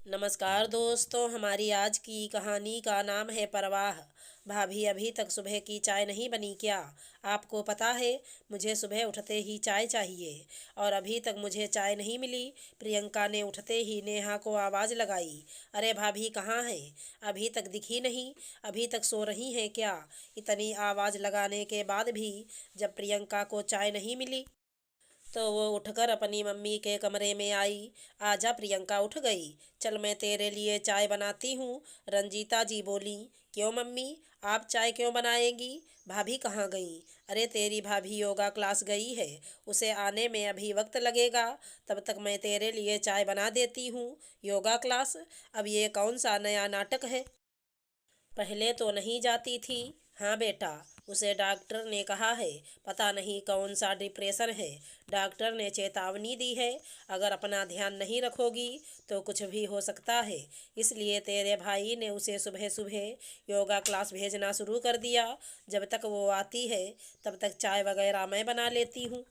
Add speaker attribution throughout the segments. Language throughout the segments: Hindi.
Speaker 1: नमस्कार दोस्तों, हमारी आज की कहानी का नाम है परवाह। भाभी, अभी तक सुबह की चाय नहीं बनी क्या? आपको पता है, मुझे सुबह उठते ही चाय चाहिए और अभी तक मुझे चाय नहीं मिली। प्रियंका ने उठते ही नेहा को आवाज़ लगाई। अरे भाभी, कहाँ हैं? अभी तक दिखी नहीं। अभी तक सो रही हैं क्या? इतनी आवाज़ लगाने के बाद भी जब प्रियंका को चाय नहीं मिली तो वो उठकर अपनी मम्मी के कमरे में आई। आजा प्रियंका, उठ गई। चल, मैं तेरे लिए चाय बनाती हूँ। रंजीता जी बोली। क्यों मम्मी, आप चाय क्यों बनाएंगी? भाभी कहाँ गई? अरे तेरी भाभी योगा क्लास गई है, उसे आने में अभी वक्त लगेगा। तब तक मैं तेरे लिए चाय बना देती हूँ। योगा क्लास? अब ये कौन सा नया नाटक है? पहले तो नहीं जाती थी। हाँ बेटा, उसे डॉक्टर ने कहा है, पता नहीं कौन सा डिप्रेशन है। डॉक्टर ने चेतावनी दी है, अगर अपना ध्यान नहीं रखोगी तो कुछ भी हो सकता है। इसलिए तेरे भाई ने उसे सुबह सुबह योगा क्लास भेजना शुरू कर दिया। जब तक वो आती है तब तक चाय वगैरह मैं बना लेती हूँ।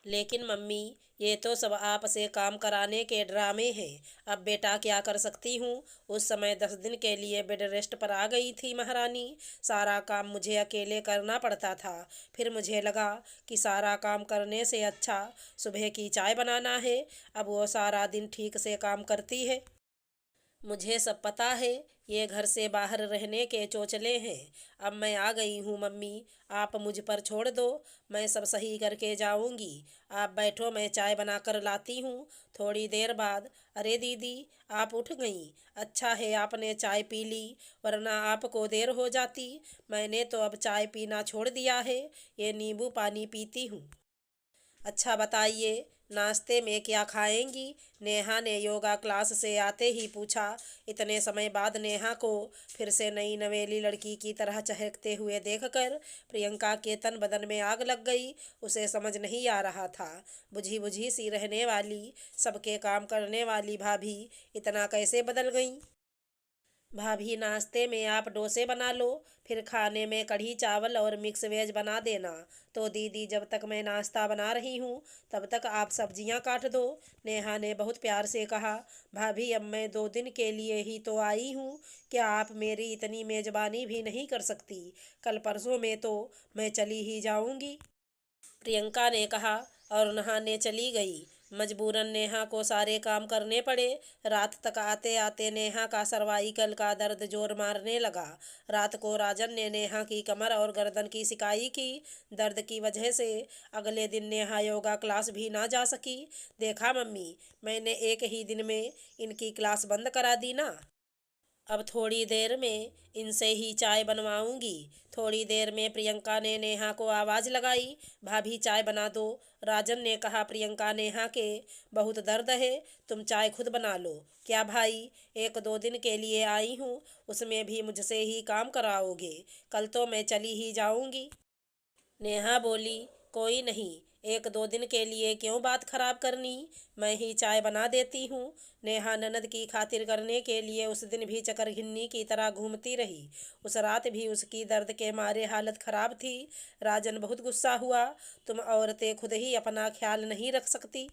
Speaker 1: लेकिन मम्मी, ये तो सब आप से काम कराने के ड्रामे हैं। अब बेटा क्या कर सकती हूँ? उस समय 10 दिन के लिए बेड रेस्ट पर आ गई थी महारानी। सारा काम मुझे अकेले करना पड़ता था। फिर मुझे लगा कि सारा काम करने से अच्छा सुबह की चाय बनाना है। अब वो सारा दिन ठीक से काम करती है। मुझे सब पता है, ये घर से बाहर रहने के चोचले हैं। अब मैं आ गई हूँ मम्मी, आप मुझ पर छोड़ दो। मैं सब सही करके जाऊंगी। आप बैठो, मैं चाय बनाकर लाती हूँ। थोड़ी देर बाद, अरे दीदी, आप उठ गई। अच्छा है आपने चाय पी ली, वरना आपको देर हो जाती। मैंने तो अब चाय पीना छोड़ दिया है, ये नींबू पानी पीती हूँ। अच्छा बताइए, नाश्ते में क्या खाएंगी? नेहा ने योगा क्लास से आते ही पूछा। इतने समय बाद नेहा को फिर से नई नवेली लड़की की तरह चहकते हुए देखकर प्रियंका के तन बदन में आग लग गई। उसे समझ नहीं आ रहा था, बुझी बुझी सी रहने वाली, सबके काम करने वाली भाभी इतना कैसे बदल गई। भाभी, नाश्ते में आप डोसे बना लो, फिर खाने में कढ़ी चावल और मिक्स वेज बना देना। तो दीदी, जब तक मैं नाश्ता बना रही हूँ तब तक आप सब्जियाँ काट दो। नेहा ने बहुत प्यार से कहा। भाभी, अब मैं 2 दिन के लिए ही तो आई हूँ, क्या आप मेरी इतनी मेजबानी भी नहीं कर सकती? कल परसों में तो मैं चली ही जाऊँगी, प्रियंका ने कहा और नहाने चली गई। मजबूरन नेहा को सारे काम करने पड़े। रात तक आते आते नेहा का सर्वाइकल का दर्द जोर मारने लगा। रात को राजन ने नेहा की कमर और गर्दन की सिकाई की। दर्द की वजह से अगले दिन नेहा योगा क्लास भी ना जा सकी। देखा मम्मी, मैंने एक ही दिन में इनकी क्लास बंद करा दी ना। अब थोड़ी देर में इनसे ही चाय बनवाऊंगी। थोड़ी देर में प्रियंका ने नेहा को आवाज़ लगाई। भाभी, चाय बना दो। राजन ने कहा। प्रियंका नेहा के बहुत दर्द है, तुम चाय खुद बना लो। क्या भाई, 1-2 दिन के लिए आई हूँ, उसमें भी मुझसे ही काम कराओगे? कल तो मैं चली ही जाऊंगी। नेहा बोली। कोई नहीं, 1-2 दिन के लिए क्यों बात खराब करनी, मैं ही चाय बना देती हूँ। नेहा ननद की खातिर करने के लिए उस दिन भी चकरघिन्नी की तरह घूमती रही। उस रात भी उसकी दर्द के मारे हालत खराब थी। राजन बहुत गुस्सा हुआ। तुम औरतें खुद ही अपना ख्याल नहीं रख सकती?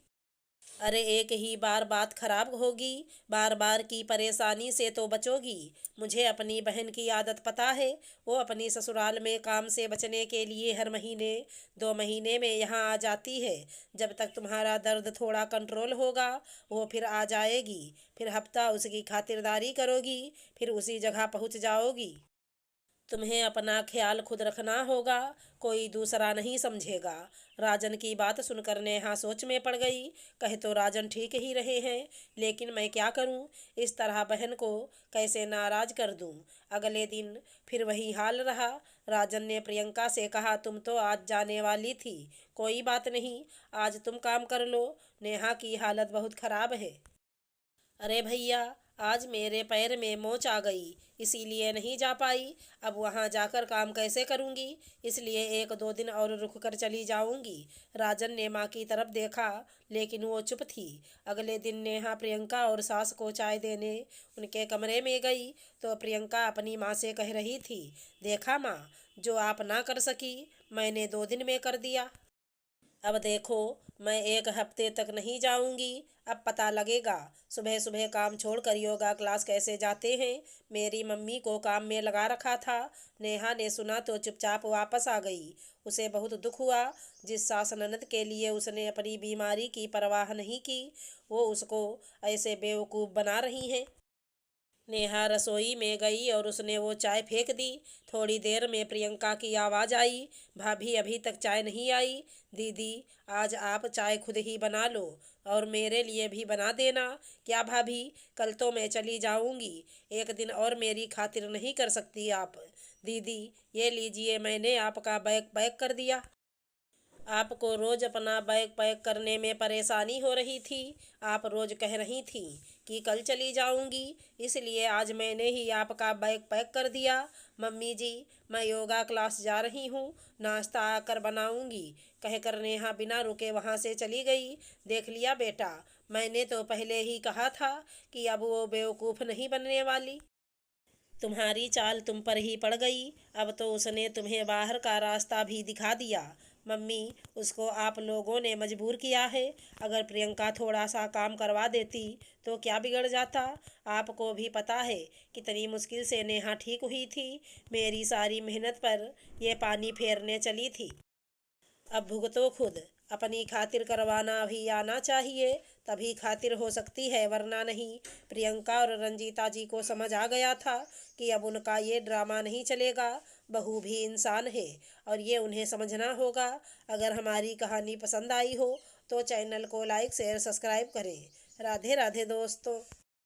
Speaker 1: अरे एक ही बार बात खराब होगी, बार बार की परेशानी से तो बचोगी। मुझे अपनी बहन की आदत पता है, वो अपनी ससुराल में काम से बचने के लिए हर महीने 2 महीने में यहाँ आ जाती है। जब तक तुम्हारा दर्द थोड़ा कंट्रोल होगा वो फिर आ जाएगी। फिर हफ्ता उसकी खातिरदारी करोगी, फिर उसी जगह पहुँच जाओगी। तुम्हें अपना ख्याल खुद रखना होगा, कोई दूसरा नहीं समझेगा। राजन की बात सुनकर नेहा सोच में पड़ गई। कहे तो राजन ठीक ही रहे हैं, लेकिन मैं क्या करूं? इस तरह बहन को कैसे नाराज कर दूं? अगले दिन फिर वही हाल रहा। राजन ने प्रियंका से कहा, तुम तो आज जाने वाली थी, कोई बात नहीं, आज तुम काम कर लो, नेहा की हालत बहुत खराब है। अरे भैया, आज मेरे पैर में मोच आ गई, इसीलिए नहीं जा पाई। अब वहाँ जाकर काम कैसे करूँगी? इसलिए 1-2 दिन और रुक कर चली जाऊँगी। राजन ने माँ की तरफ देखा, लेकिन वो चुप थी। अगले दिन नेहा प्रियंका और सास को चाय देने उनके कमरे में गई तो प्रियंका अपनी माँ से कह रही थी, देखा माँ, जो आप ना कर सकी मैंने 2 दिन में कर दिया। अब देखो, मैं 1 हफ्ते तक नहीं जाऊंगी। अब पता लगेगा सुबह सुबह काम छोड़कर योगा क्लास कैसे जाते हैं। मेरी मम्मी को काम में लगा रखा था। नेहा ने सुना तो चुपचाप वापस आ गई। उसे बहुत दुख हुआ। जिस सास ननद के लिए उसने अपनी बीमारी की परवाह नहीं की, वो उसको ऐसे बेवकूफ़ बना रही हैं। नेहा रसोई में गई और उसने वो चाय फेंक दी। थोड़ी देर में प्रियंका की आवाज़ आई, भाभी अभी तक चाय नहीं आई। दीदी, आज आप चाय खुद ही बना लो और मेरे लिए भी बना देना। क्या भाभी, कल तो मैं चली जाऊंगी, एक दिन और मेरी खातिर नहीं कर सकती आप? दीदी, ये लीजिए, मैंने आपका बैग पैक कर दिया। आपको रोज अपना बैग पैक करने में परेशानी हो रही थी। आप रोज कह रही थी कि कल चली जाऊंगी, इसलिए आज मैंने ही आपका बैग पैक कर दिया। मम्मी जी, मैं योगा क्लास जा रही हूँ, नाश्ता आकर बनाऊंगी, कहकर नेहा बिना रुके वहाँ से चली गई। देख लिया बेटा, मैंने तो पहले ही कहा था कि अब वो बेवकूफ़ नहीं बनने वाली। तुम्हारी चाल तुम पर ही पड़ गई। अब तो उसने तुम्हें बाहर का रास्ता भी दिखा दिया। मम्मी, उसको आप लोगों ने मजबूर किया है। अगर प्रियंका थोड़ा सा काम करवा देती तो क्या बिगड़ जाता? आपको भी पता है कितनी मुश्किल से नेहा ठीक हुई थी। मेरी सारी मेहनत पर यह पानी फेरने चली थी। अब भुगतो खुद। अपनी खातिर करवाना भी आना चाहिए, तभी खातिर हो सकती है, वरना नहीं। प्रियंका और रंजीता जी को समझ आ गया था कि अब उनका ये ड्रामा नहीं चलेगा। बहू भी इंसान है और ये उन्हें समझना होगा। अगर हमारी कहानी पसंद आई हो तो चैनल को लाइक शेयर सब्सक्राइब करें। राधे राधे दोस्तों।